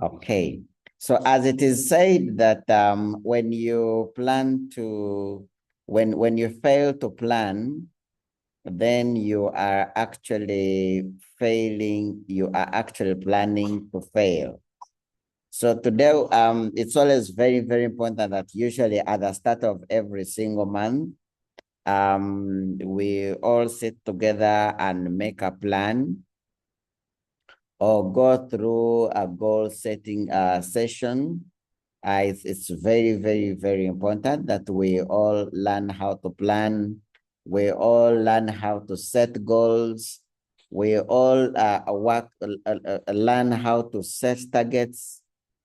Okay. So as it is said that when you plan to, when you fail to plan, then you are actually failing, you are actually planning to fail. So today, it's always very, very important that usually at the start of every single month, we all sit together and make a plan or go through a goal setting session. It's very, very, very important that we all learn how to plan. We all learn how to set goals. We all learn how to set targets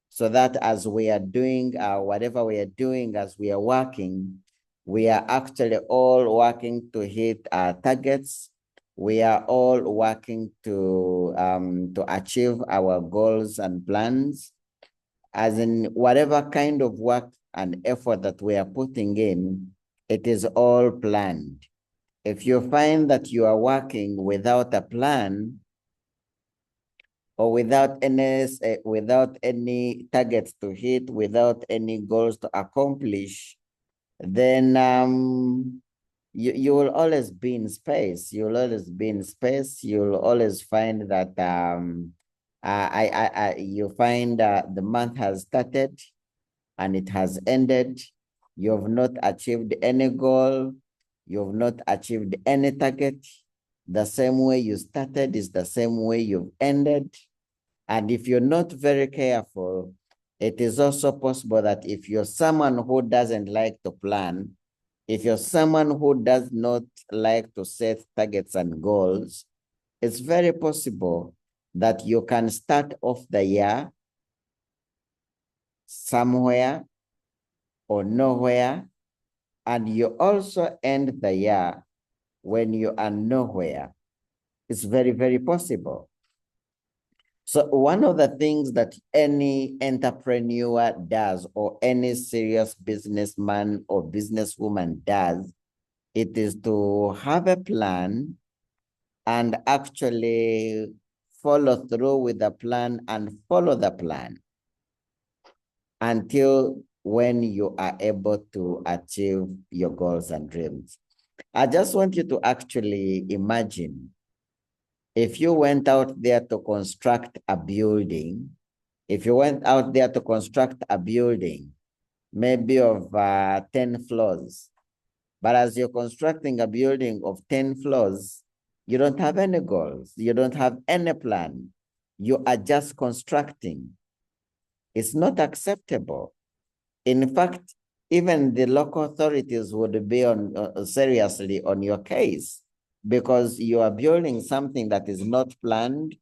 so that as we are doing whatever we are doing, as we are working, we are actually all working to hit our targets. We are all working to achieve our goals and plans, as in whatever kind of work and effort that we are putting in, it is all planned. If you find that you are working without a plan or without any targets to hit, without any goals to accomplish, then you will always be in space. You'll always be in space. You'll always find that you find the month has started and it has ended. You've not achieved any goal. You've not achieved any target. The same way you started is the same way you've ended. And if you're not very careful, it is also possible that if you're someone who doesn't like to plan, if you're someone who does not like to set targets and goals, it's very possible that you can start off the year somewhere or nowhere, and you also end the year when you are nowhere. It's very, very possible. So one of the things that any entrepreneur does, or any serious businessman or businesswoman does, it is to have a plan and actually follow through with the plan and follow the plan until when you are able to achieve your goals and dreams. I just want you to actually imagine if you went out there to construct a building, if you went out there to construct a building, maybe of 10 floors, but as you're constructing a building of 10 floors, you don't have any goals, you don't have any plan, you are just constructing. It's not acceptable. In fact, even the local authorities would be on seriously on your case, because you are building something that is not planned.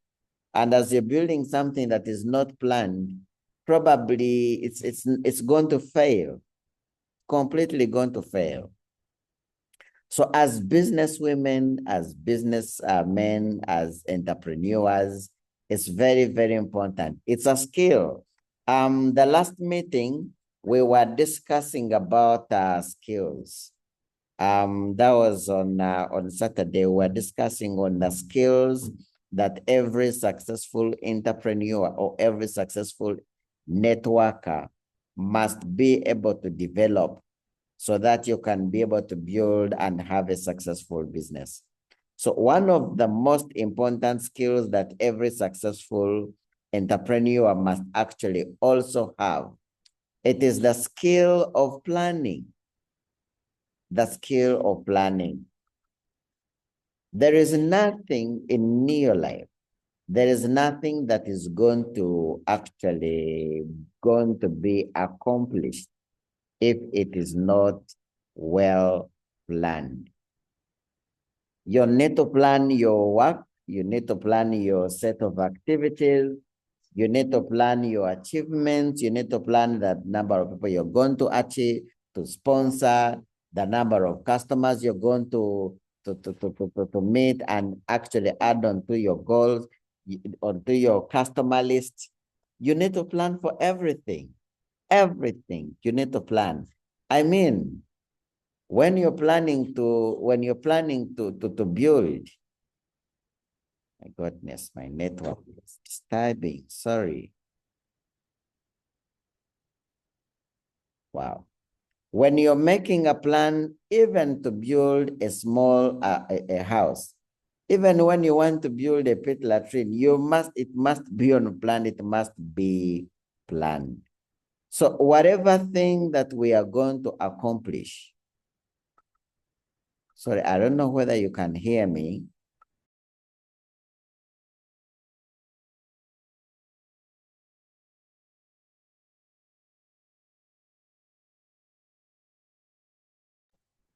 And as you're building something that is not planned, probably it's going to fail, completely going to fail. So as business women, as business men, as entrepreneurs, it's very, very important. It's a skill. The last meeting, we were discussing about skills. That was on Saturday. We were discussing on the skills that every successful entrepreneur or every successful networker must be able to develop so that you can be able to build and have a successful business. So one of the most important skills that every successful entrepreneur must actually also have, it is the skill of planning. The skill of planning. There is nothing in your life, there is nothing that is going to be accomplished if it is not well planned. You need to plan your work, you need to plan your set of activities, you need to plan your achievements, you need to plan the number of people you're going to achieve, to sponsor, the number of customers you're going to meet and actually add on to your goals, onto your customer list. You need to plan for everything. Everything you need to plan. I mean, when you're planning to build, my goodness, my network is disturbing. Sorry. Wow. When you're making a plan, even to build a small a house, even when you want to build a pit latrine, it must be on plan, it must be planned. So whatever thing that we are going to accomplish, sorry, I don't know whether you can hear me.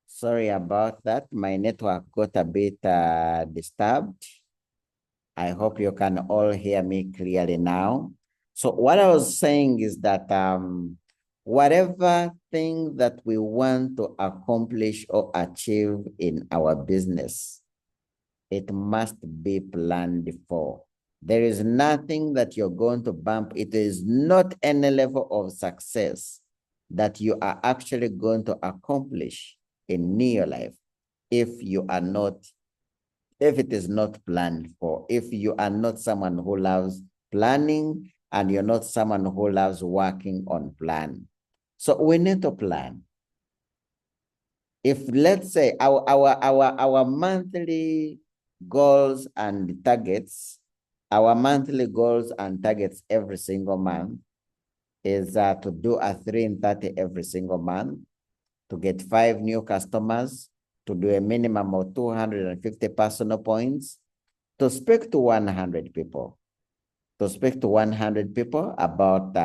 Sorry about that. My network got a bit disturbed. I hope you can all hear me clearly now. So what I was saying is that whatever thing that we want to accomplish or achieve in our business, it must be planned for. There is nothing that you're going to bump. It is not any level of success that you are actually going to accomplish in your life if it is not planned for, if you are not someone who loves planning and you're not someone who loves working on plan. So we need to plan. If let's say our monthly goals and targets, our monthly goals and targets every single month is to do a 3 in 30 every single month, to get 5 new customers, to do a minimum of 250 personal points, to speak to 100 people, about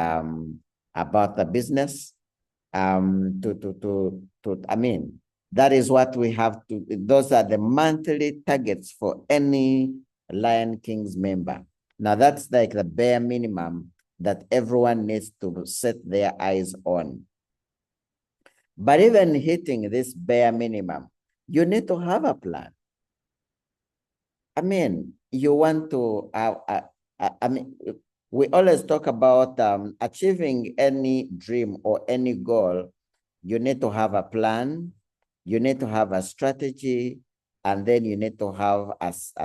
the business, I mean, that is what we have to, those are the monthly targets for any Lion Kings member. Now that's like the bare minimum that everyone needs to set their eyes on. But even hitting this bare minimum, you need to have a plan. I mean, you want to, I mean, we always talk about achieving any dream or any goal. You need to have a plan, you need to have a strategy, and then you need to have a set,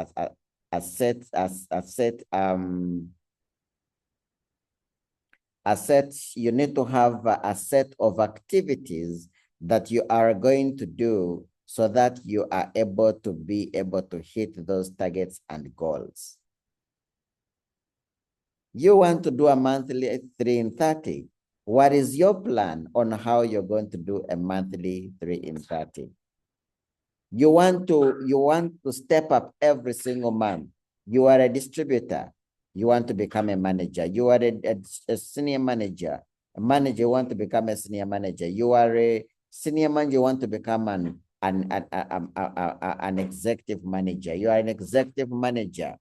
you need to have a set of activities that you are going to do so that you are able to hit those targets and goals. You want to do a monthly 3 in 30. What is your plan on how you're going to do a monthly 3 in 30? You want to step up every single month. You are a distributor. You want to become a manager. You are a senior manager. A manager, you want to become a senior manager. You are a senior manager, you want to become an executive manager. You are an executive manager.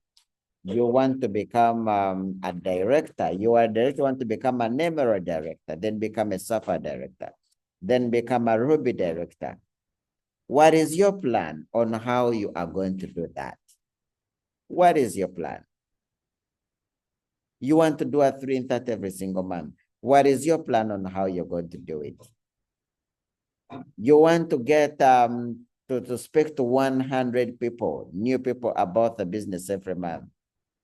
You want to become a director. You are a director, you want to become an emerald director, then become a sapphire director, then become a ruby director. What is your plan on how you are going to do that? What is your plan? You want to do a 3 in 30 every single month. What is your plan on how you're going to do it? You want to get to speak to 100 people, new people about the business every month.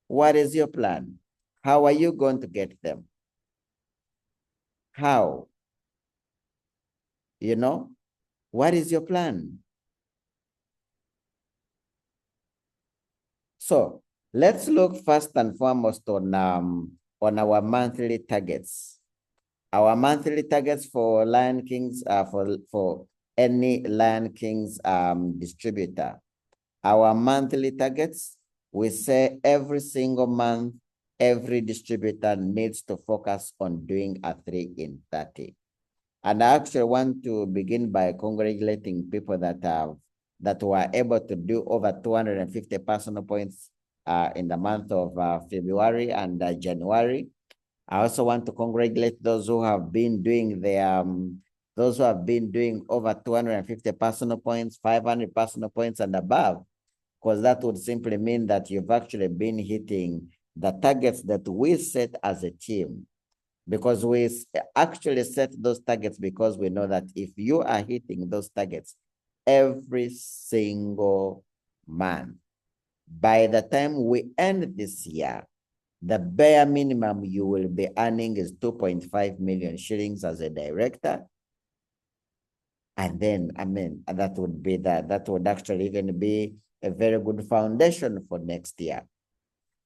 What is your plan? How are you going to get them? How? You know, what is your plan? So let's look first and foremost on our monthly targets. Our monthly targets for Lion Kings, for any Lion Kings distributor. Our monthly targets, we say every single month, every distributor needs to focus on doing a 3 in 30. And I actually want to begin by congratulating people that were able to do over 250 personal points in the month of February and January. I also want to congratulate those who have been doing over 250 personal points, 500 personal points and above, because that would simply mean that you've actually been hitting the targets that we set as a team. Because we actually set those targets because we know that if you are hitting those targets every single month, by the time we end this year, The bare minimum you will be earning is 2.5 million shillings as a director. And then, that would be that would actually even be a very good foundation for next year.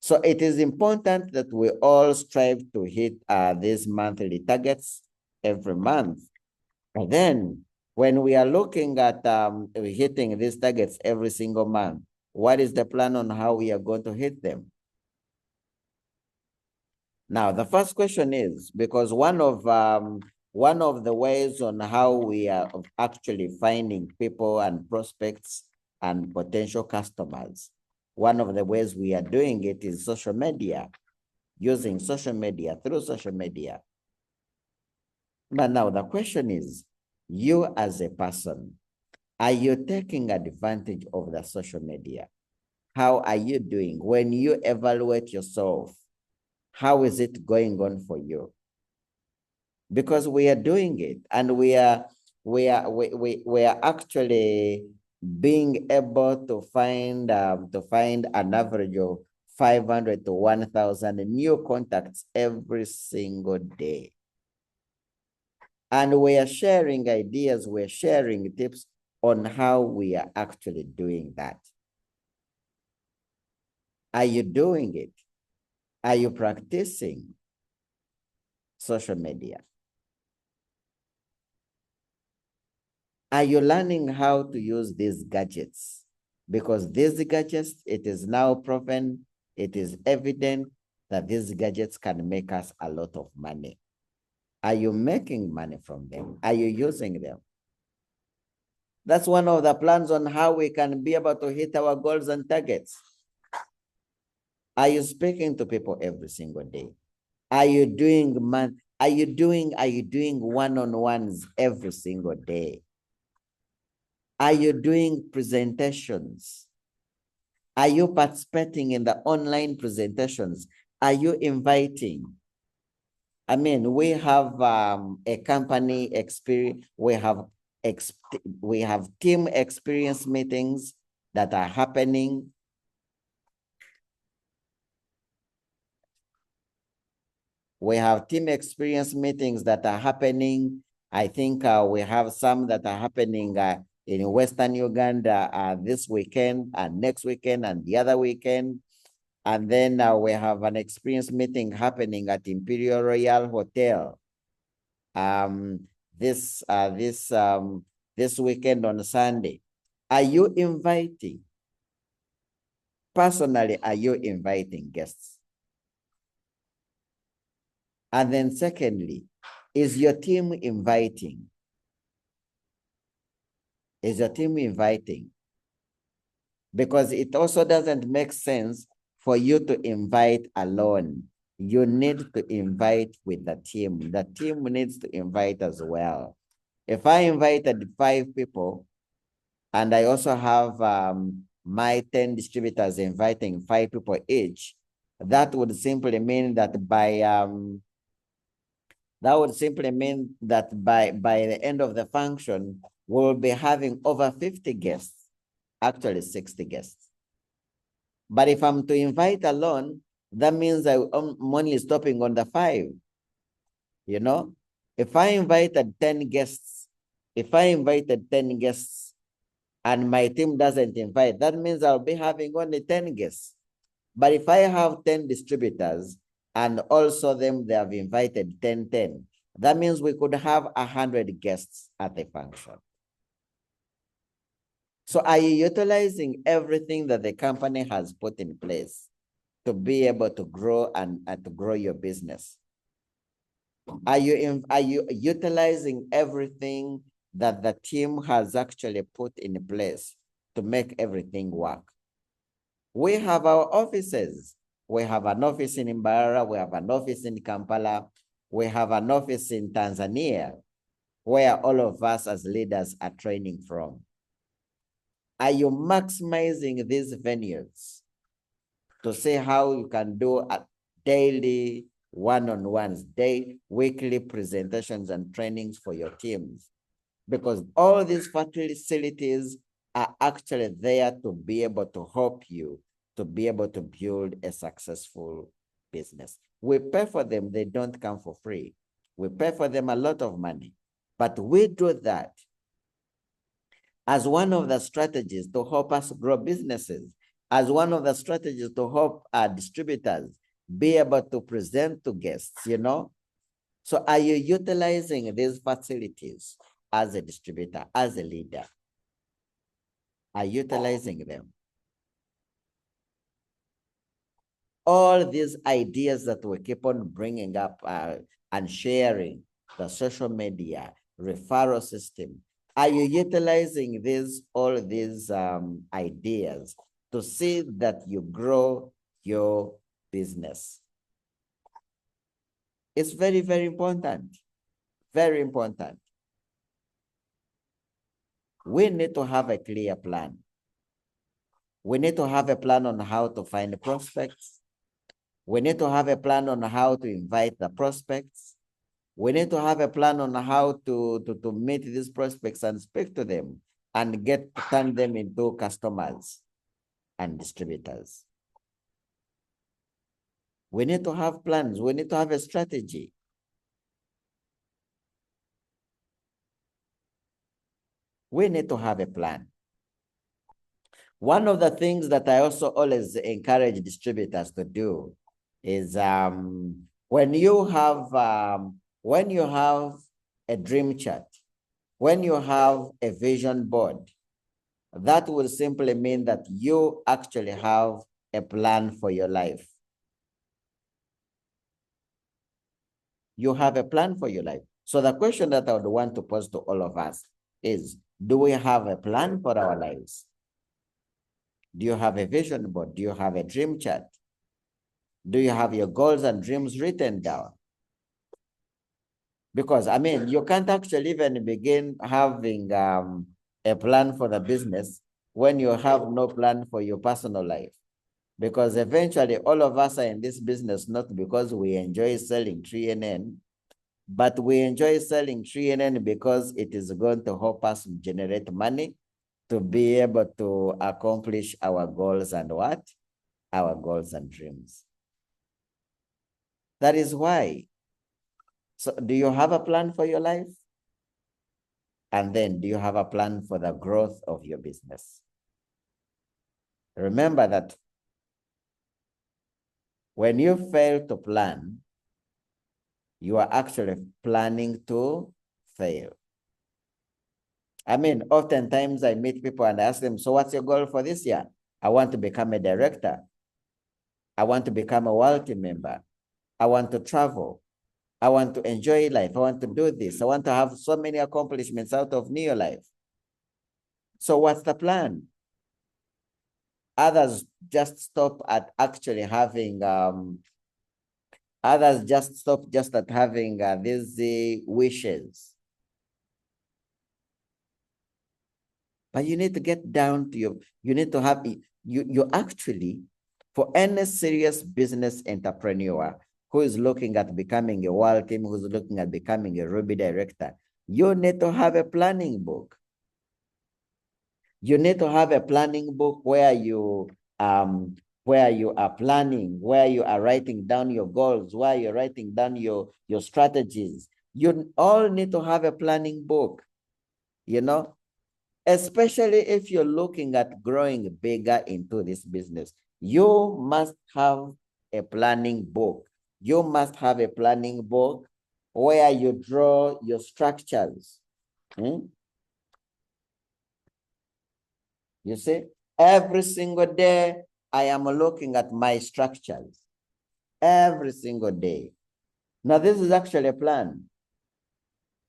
So it is important that we all strive to hit these monthly targets every month. And then when we are looking at hitting these targets every single month, what is the plan on how we are going to hit them? Now, the first question is, because one of the ways on how we are actually finding people and prospects and potential customers, one of the ways we are doing it is social media, using social media, through social media. But now the question is, you as a person, are you taking advantage of the social media? How are you doing? When you evaluate yourself, how is it going on for you? Because we are doing it, and we are actually being able to find an average of 500 to 1,000 new contacts every single day. And we are sharing ideas, we're sharing tips on how we are actually doing that. Are you doing it? Are you practicing social media? Are you learning how to use these gadgets? Because these gadgets, it is now proven, it is evident that these gadgets can make us a lot of money. Are you making money from them? Are you using them? That's one of the plans on how we can be able to hit our goals and targets. Are you speaking to people every single day? Are you doing one-on-ones every single day? Are you doing presentations? Are you participating in the online presentations? Are you inviting? We have a company experience. We have team experience meetings that are happening. We have team experience meetings that are happening. I think we have some that are happening in Western Uganda this weekend and next weekend and the other weekend. And then we have an experience meeting happening at Imperial Royal Hotel this weekend on Sunday. Are you inviting? Personally, are you inviting guests? And then secondly, is your team inviting? Is your team inviting? Because it also doesn't make sense for you to invite alone. You need to invite with the team. The team needs to invite as well. If I invited 5 people and I also have my 10 distributors inviting 5 people each, that would simply mean that by the end of the function, we'll be having over 50 guests, actually 60 guests. But if I'm to invite alone, that means I'm only stopping on the 5. You know, if I invited 10 guests, and my team doesn't invite, that means I'll be having only 10 guests. But if I have 10 distributors and also they have invited 10, that means we could have 100 guests at the function. So are you utilizing everything that the company has put in place to be able to grow and to grow your business? Are you utilizing everything that the team has actually put in place to make everything work? We have our offices. We have an office in Mbarara. We have an office in Kampala. We have an office in Tanzania, where all of us as leaders are training from. Are you maximizing these venues to see how you can do a daily one-on-ones, weekly presentations and trainings for your teams? Because all these facilities are actually there to be able to help you to be able to build a successful business. We pay for them, they don't come for free. We pay for them a lot of money, but we do that as one of the strategies to help us grow businesses, as one of the strategies to help our distributors be able to present to guests, you know? So are you utilizing these facilities as a distributor, as a leader? Are you utilizing them? All these ideas that we keep on bringing up and sharing, the social media, referral system, are you utilizing all these ideas to see that you grow your business? It's very, very important. Very important. We need to have a clear plan. We need to have a plan on how to find prospects. We need to have a plan on how to invite the prospects. We need to have a plan on how to meet these prospects and speak to them and turn them into customers and distributors. We need to have plans. We need to have a strategy. We need to have a plan. One of the things that I also always encourage distributors to do is when you have a dream chart, when you have a vision board, that will simply mean that you actually have a plan for your life. You have a plan for your life. So the question that I would want to pose to all of us is, do we have a plan for our lives? Do you have a vision board? Do you have a dream chart? Do you have your goals and dreams written down? Because, I mean, you can't actually even begin having a plan for the business when you have no plan for your personal life. Because eventually, all of us are in this business not because we enjoy selling 3NN, but we enjoy selling 3NN because it is going to help us generate money to be able to accomplish our goals and what? Our goals and dreams. That is why. So do you have a plan for your life? And then do you have a plan for the growth of your business? Remember that when you fail to plan, you are actually planning to fail. I mean, oftentimes I meet people and ask them, so what's your goal for this year? I want to become a director. I want to become a wealthy member. I want to travel. I want to enjoy life. I want to do this. I want to have so many accomplishments out of new life. So what's the plan? Others just stop at actually having, others just stop just at having these wishes. But you need to get down to you need to have, you actually, for any serious business entrepreneur who is looking at becoming a world team, who's looking at becoming a Ruby director, you need to have a planning book. You need to have a planning book where you are planning, where you are writing down your goals, where you're writing down your strategies. You all need to have a planning book, you know, especially if you're looking at growing bigger into this business. You must have a planning book. You must have a planning book where you draw your structures. You see, every single day, I am looking at my structures. Every single day. Now, this is actually a plan.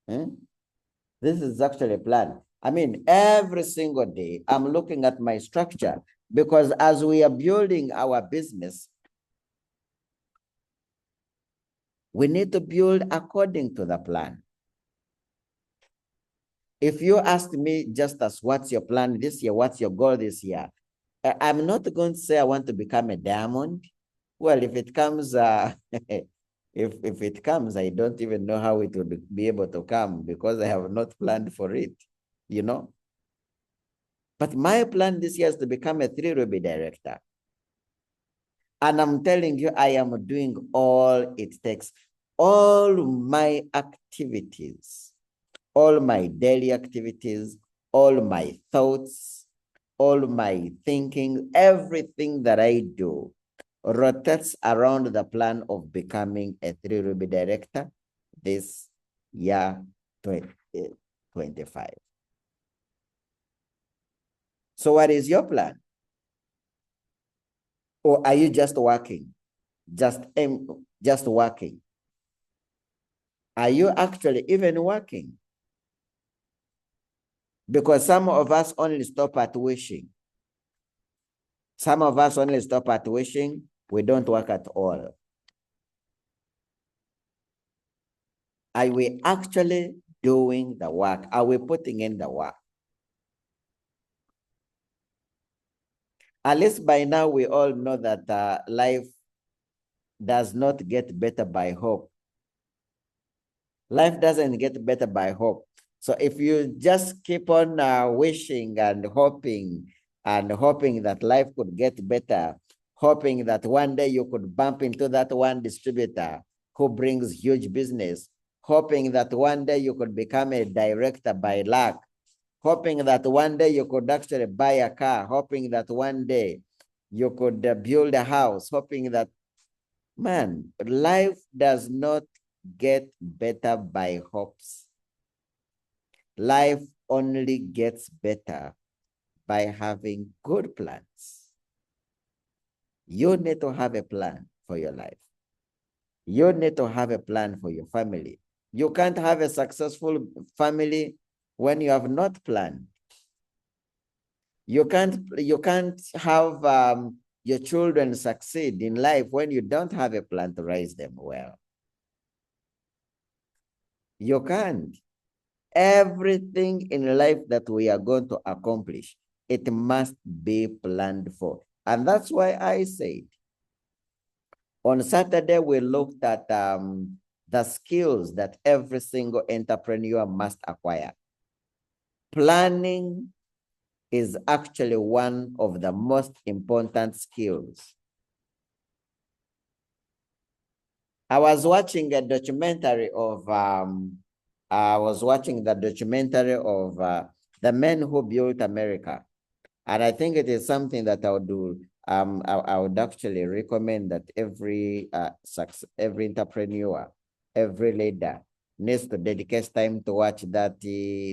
This is actually a plan. I mean, every single day, I'm looking at my structure because as we are building our business, we need to build according to the plan. If you ask me, Justus, what's your plan this year? What's your goal this year? I'm not going to say I want to become a diamond. Well, if it comes, if it comes, I don't even know how it will be able to come because I have not planned for it, you know. But my plan this year is to become a 3 Ruby director. And I'm telling you, I am doing all it takes. All my activities, all my daily activities, all my thoughts, all my thinking, everything that I do rotates around the plan of becoming a 3 Ruby director this year 2025. So what is your plan? Or are you just working? Just working? Are you actually even working? Because some of us only stop at wishing. Some of us only stop at wishing. We don't work at all. Are we actually doing the work? Are we putting in the work? At least by now, we all know that life does not get better by hope. Life doesn't get better by hope. So if you just keep on wishing and hoping that life could get better, hoping that one day you could bump into that one distributor who brings huge business, hoping that one day you could become a director by luck, hoping that one day you could actually buy a car, hoping that one day you could build a house, hoping that, man, life does not get better by hopes. Life only gets better by having good plans. You need to have a plan for your life. You need to have a plan for your family. You can't have a successful family when you have not planned. You can't have your children succeed in life when you don't have a plan to raise them well. You can't. Everything in life that we are going to accomplish, it must be planned for. And that's why I said, on Saturday, we looked at the skills that every single entrepreneur must acquire. Planning is actually one of the most important skills. I was watching a documentary of the men who built America. And I think it is something that I would do. I would actually recommend that every entrepreneur, every leader needs to dedicate time to watch that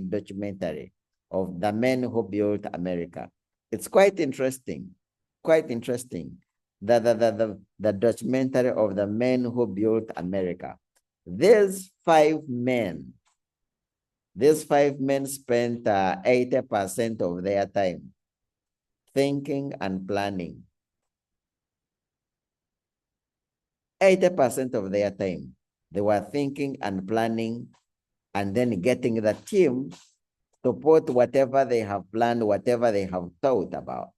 documentary of the men who built America. It's quite interesting, quite interesting. The documentary of the men who built America. These five men spent 80% of their time thinking and planning. 80% of their time, they were thinking and planning, and then getting the team to put whatever they have planned, whatever they have thought about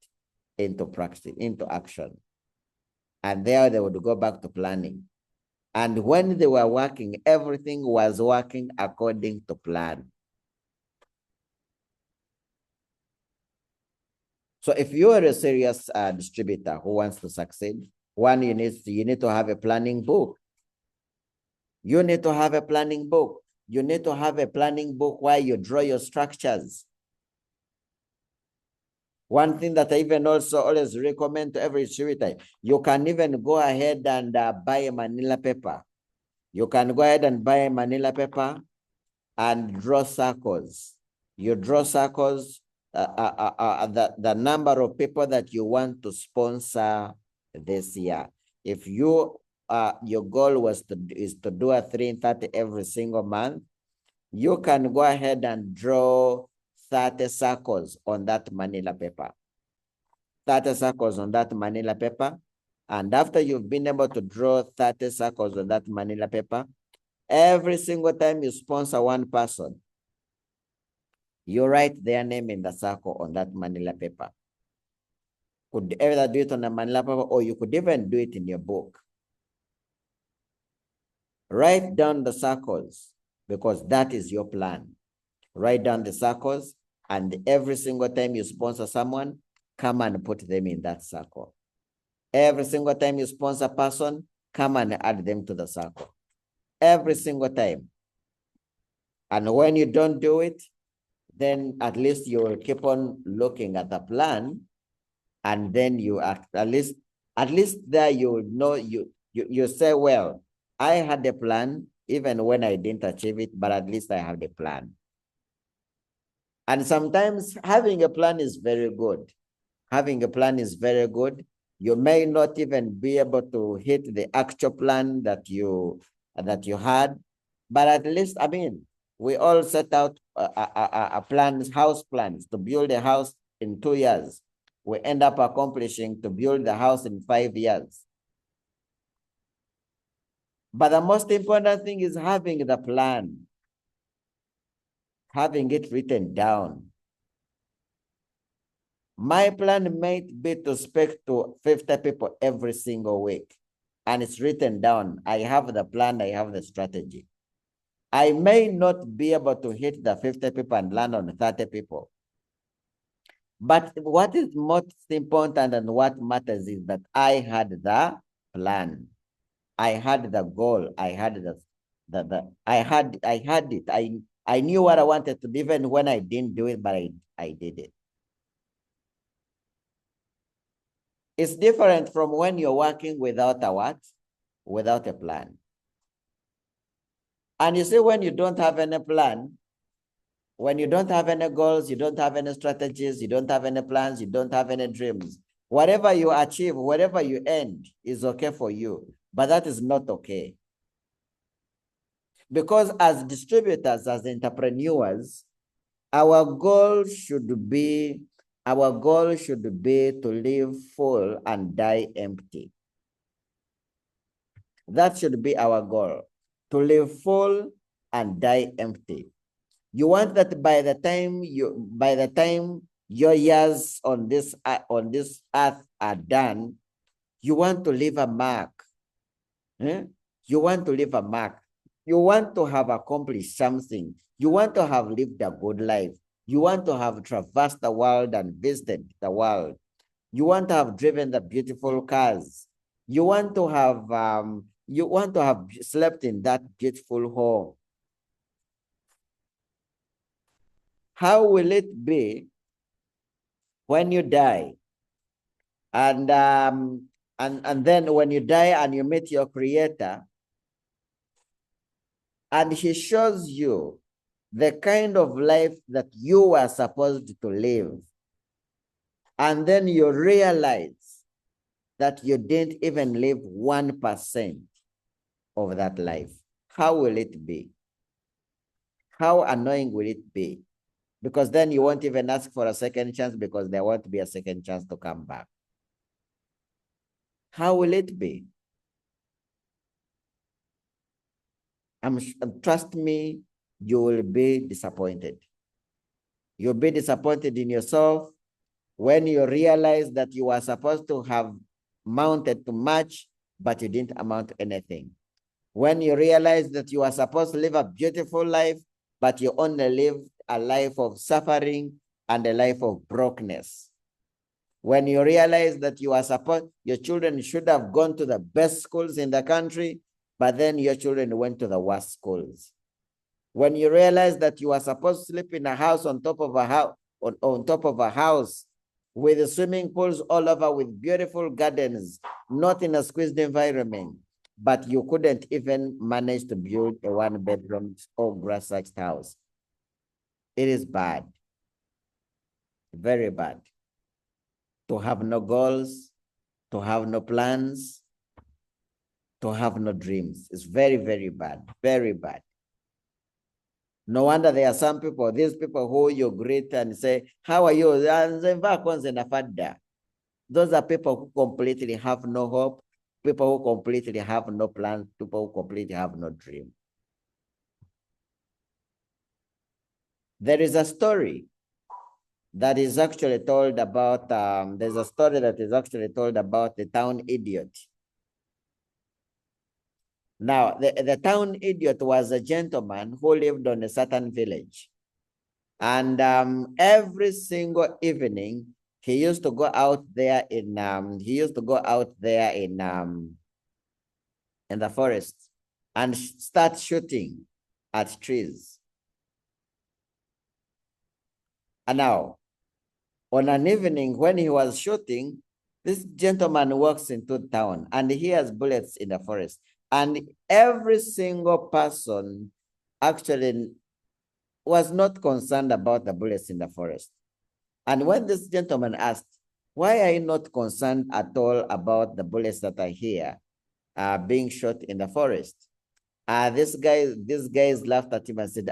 into practice, into action. And there they would go back to planning. And when they were working, everything was working according to plan. So if you are a serious distributor who wants to succeed, one, you need to have a planning book. You need to have a planning book. You need to have a planning book where you draw your structures. One thing that I even also always recommend to every distributor, you can even go ahead and buy a manila paper. You can go ahead and buy a manila paper and draw circles. You draw circles, the number of people that you want to sponsor this year. If you your goal is to do a 330 every single month, you can go ahead and draw 30 circles on that manila paper. 30 circles on that manila paper. And after you've been able to draw 30 circles on that manila paper, every single time you sponsor one person, you write their name in the circle on that manila paper. Could either do it on a manila paper, or you could even do it in your book. Write down the circles, because that is your plan. Write down the circles, and every single time you sponsor someone, come and put them in that circle. Every single time you sponsor a person, come and add them to the circle. Every single time. And when you don't do it, then at least you will keep on looking at the plan, and then you act, at least there you know, you say, well, I had a plan even when I didn't achieve it, but at least I have the plan. And sometimes having a plan is very good. Having a plan is very good. You may not even be able to hit the actual plan that you had, but at least, I mean, we all set out a plans, house plans to build a house in 2 years. We end up accomplishing to build the house in 5 years. But the most important thing is having the plan, having it written down. My plan might be to speak to 50 people every single week, and it's written down. I have the plan, I have the strategy. I may not be able to hit the 50 people and land on 30 people. But what is most important and what matters is that I had the plan. I had the goal. I had I had it. I knew what I wanted to do, even when I didn't do it, but I did it. It's different from when you're working without a what? Without a plan. And you see, when you don't have any plan, when you don't have any goals, you don't have any strategies, you don't have any plans, you don't have any dreams, whatever you achieve, whatever you end is okay for you, but that is not okay. Because as distributors, as entrepreneurs, our goal should be to live full and die empty. That should be our goal, to live full and die empty. You want that by the time your years on this earth are done, you want to leave a mark. You want to leave a mark. You want to have accomplished something. You want to have lived a good life. You want to have traversed the world and visited the world. You want to have driven the beautiful cars. You want to have slept in that beautiful home. How will it be when you die? And then when you die and you meet your creator, and he shows you the kind of life that you were supposed to live, and then you realize that you didn't even live 1% of that life. How will it be? How annoying will it be? Because then you won't even ask for a second chance, because there won't be a second chance to come back. How will it be? Trust me, you will be disappointed. You'll be disappointed in yourself when you realize that you are supposed to have mounted to much, but you didn't amount to anything. When you realize that you are supposed to live a beautiful life, but you only live a life of suffering and a life of brokenness. When you realize that you are supposed, your children should have gone to the best schools in the country, but then your children went to the worst schools. When you realize that you are supposed to sleep in a house on top of a house, on top of a house with swimming pools all over, with beautiful gardens, not in a squeezed environment, but you couldn't even manage to build a 1-bedroom or grass-thatched house. It is bad, very bad. To have no goals, to have no plans, to have no dreams. It's very, very bad, very bad. No wonder there are some people, these people who you greet and say, how are you? Those are people who completely have no hope, people who completely have no plans, people who completely have no dream. There is a story that is actually told about, there's a story that is actually told about the town idiot. Now, the town idiot was a gentleman who lived on a certain village. And every single evening, He used to go out there in the forest and start shooting at trees. And now, on an evening when he was shooting, this gentleman walks into town and he has bullets in the forest. And every single person actually was not concerned about the bullets in the forest. And when this gentleman asked, why are you not concerned at all about the bullets that are here being shot in the forest? These guys laughed at him and said,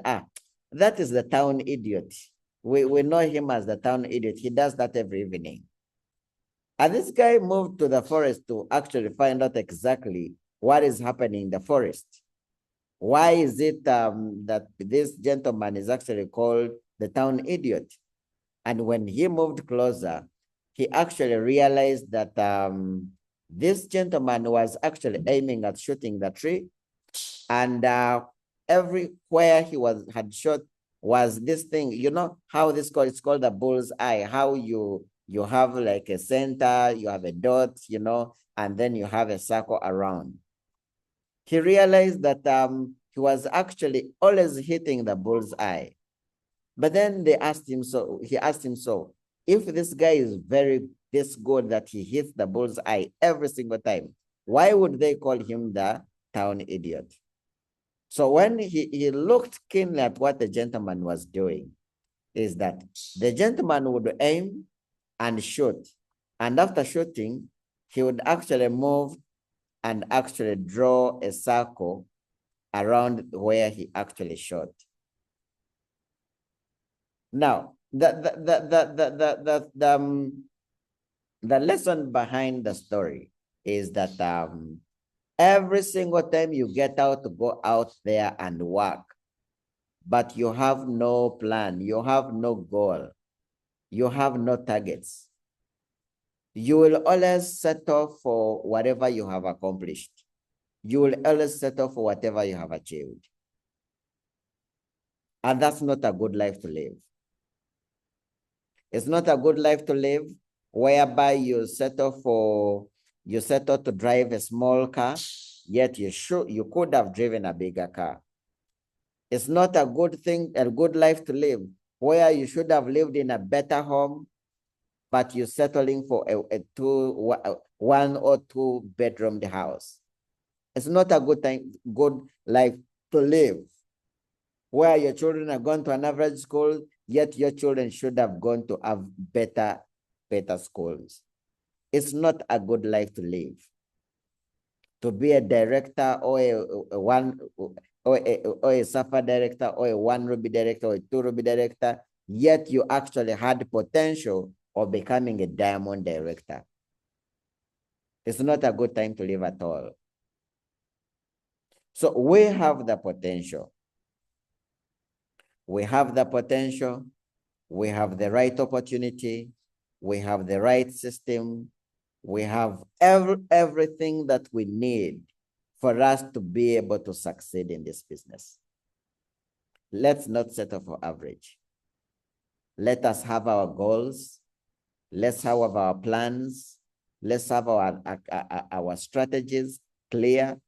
that is the town idiot. We know him as the town idiot. He does that every evening. And this guy moved to the forest to actually find out exactly what is happening in the forest. Why is it that this gentleman is actually called the town idiot? And when he moved closer, he actually realized that this gentleman was actually aiming at shooting the tree. And everywhere he had shot was this thing, you know how it's called a bull's eye, how you have like a center, you have a dot, and then you have a circle around. He realized that he was actually always hitting the bull's eye. But then he asked him, so if this guy is this good that he hits the bull's eye every single time, why would they call him the town idiot? So when he looked keenly at what the gentleman was doing, is that the gentleman would aim and shoot. And after shooting, he would actually move and actually draw a circle around where he actually shot. Now, the lesson behind the story is that every single time you get out to go out there and work, but you have no plan, you have no goal, you have no targets, you will always settle for whatever you have accomplished. You will always settle for whatever you have achieved. And that's not a good life to live. It's not a good life to live whereby you settle to drive a small car, yet you could have driven a bigger car. It's not a good life to live where you should have lived in a better home, but you're settling for a 1 or 2 bedroomed house. It's not a good life to live where your children are going to an average school, yet your children should have gone to have better schools. It's not a good life to live. To be a director or a SAFA director or a 1 Ruby director or a 2 Ruby director, yet you actually had potential of becoming a diamond director. It's not a good time to live at all. So we have the potential. We have the potential. We have the right opportunity. We have the right system. We have everything that we need for us to be able to succeed in this business. Let's not settle for average. Let us have our goals. Let's have our plans. Let's have our strategies clear.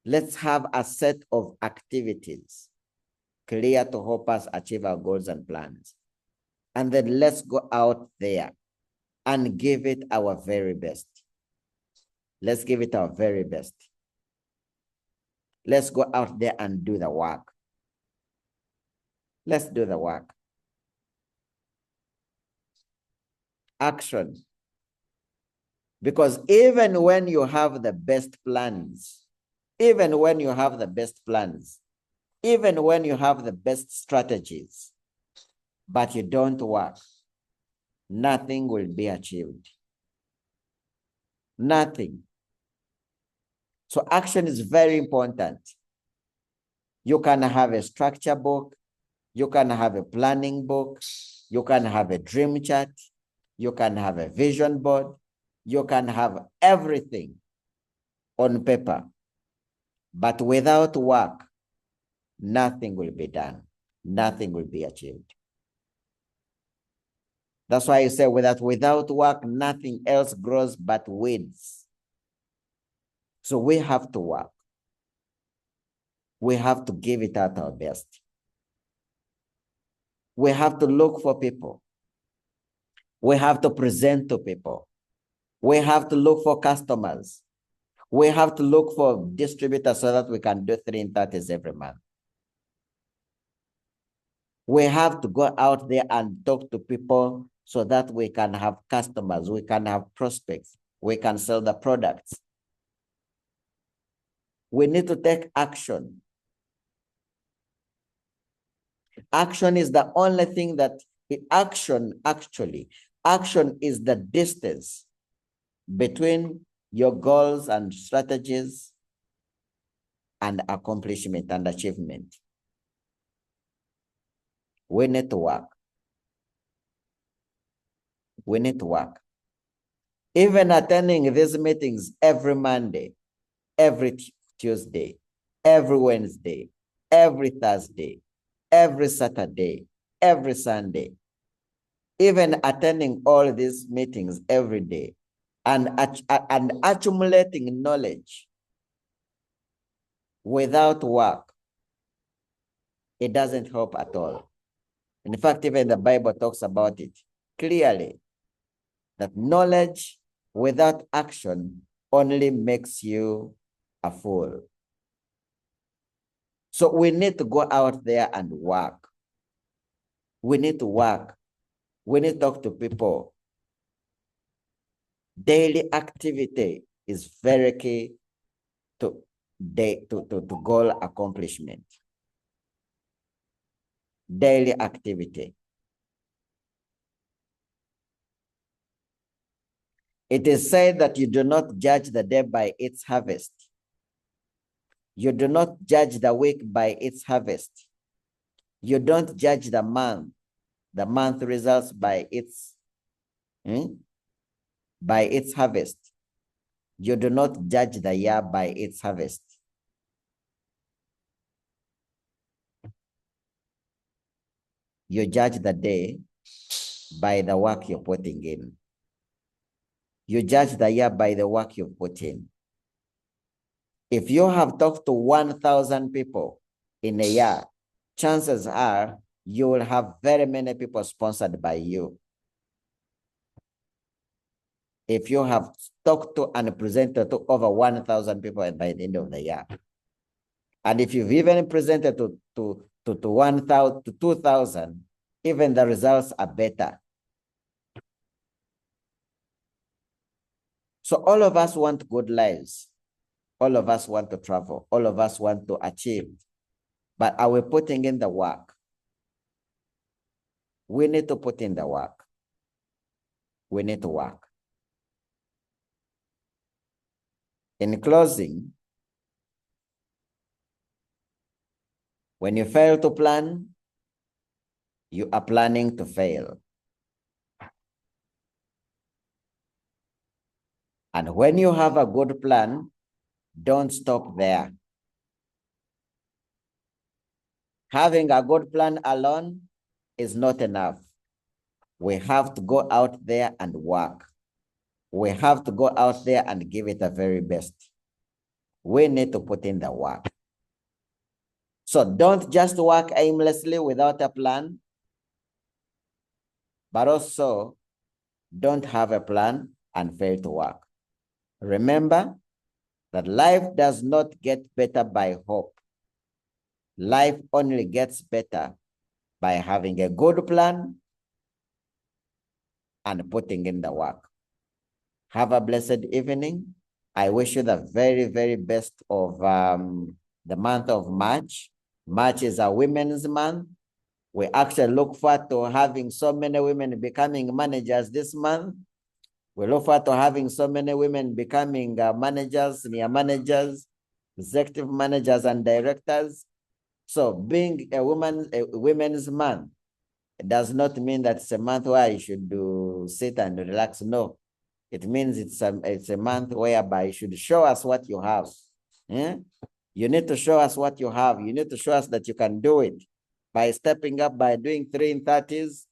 Let's have a set of activities clear to help us achieve our goals and plans. And then let's go out there and give it our very best. Let's give it our very best. Let's go out there and do the work. Let's do the work. Action. Because even when you have the best plans, even when you have the best strategies, but you don't work, nothing will be achieved. Nothing. So action is very important. You can have a structure book, you can have a planning book, you can have a dream chart, you can have a vision board, you can have everything on paper. But without work, nothing will be done. Nothing will be achieved. That's why you say without work, nothing else grows but weeds. So we have to work. We have to give it out our best. We have to look for people. We have to present to people. We have to look for customers. We have to look for distributors so that we can do 330s every month. We have to go out there and talk to people so that we can have customers, we can have prospects, we can sell the products. We need to take action. Action is the only thing that action is the distance between your goals and strategies and accomplishment and achievement. We need to work. We need to work. Even attending these meetings every Monday, every Tuesday, every Wednesday, every Thursday, every Saturday, every Sunday, even attending all these meetings every day and accumulating knowledge without work, it doesn't help at all. In fact, even the Bible talks about it clearly, that knowledge without action only makes you a fool. So we need to go out there and work. We need to work. We need to talk to people. Daily activity is very key to goal accomplishment. Daily activity. It is said that you do not judge the day by its harvest. You do not judge the week by its harvest. You don't judge the month results by its harvest. You do not judge the year by its harvest. You judge the day by the work you're putting in. You judge the year by the work you put in. If you have talked to 1,000 people in a year, chances are you will have very many people sponsored by you. If you have talked to and presented to over 1,000 people by the end of the year, and if you've even presented to 1,000 to 2,000, even the results are better. So all of us want good lives. All of us want to travel. All of us want to achieve. But are we putting in the work? We need to put in the work. We need to work. In closing, when you fail to plan, you are planning to fail. And when you have a good plan, don't stop there. Having a good plan alone is not enough. We have to go out there and work. We have to go out there and give it the very best. We need to put in the work. So don't just work aimlessly without a plan, but also don't have a plan and fail to work. Remember that life does not get better by hope. Life only gets better by having a good plan and putting in the work. Have a blessed evening. I wish you the very, very best of the month of March. March is a women's month. We actually look forward to having so many women becoming managers this month. We look forward to having so many women becoming managers, senior managers, executive managers, and directors. So being a women's month, it does not mean that it's a month where you should sit and relax. No, it means it's a month whereby you should show us what you have. You need to show us what you have. You need to show us that you can do it by stepping up, by doing 3 in 30s,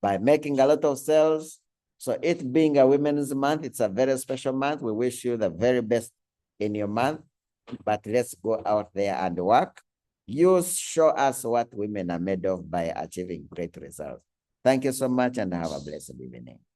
by making a lot of sales. So it being a Women's Month, it's a very special month. We wish you the very best in your month, but let's go out there and work. You show us what women are made of by achieving great results. Thank you so much and have a blessed evening.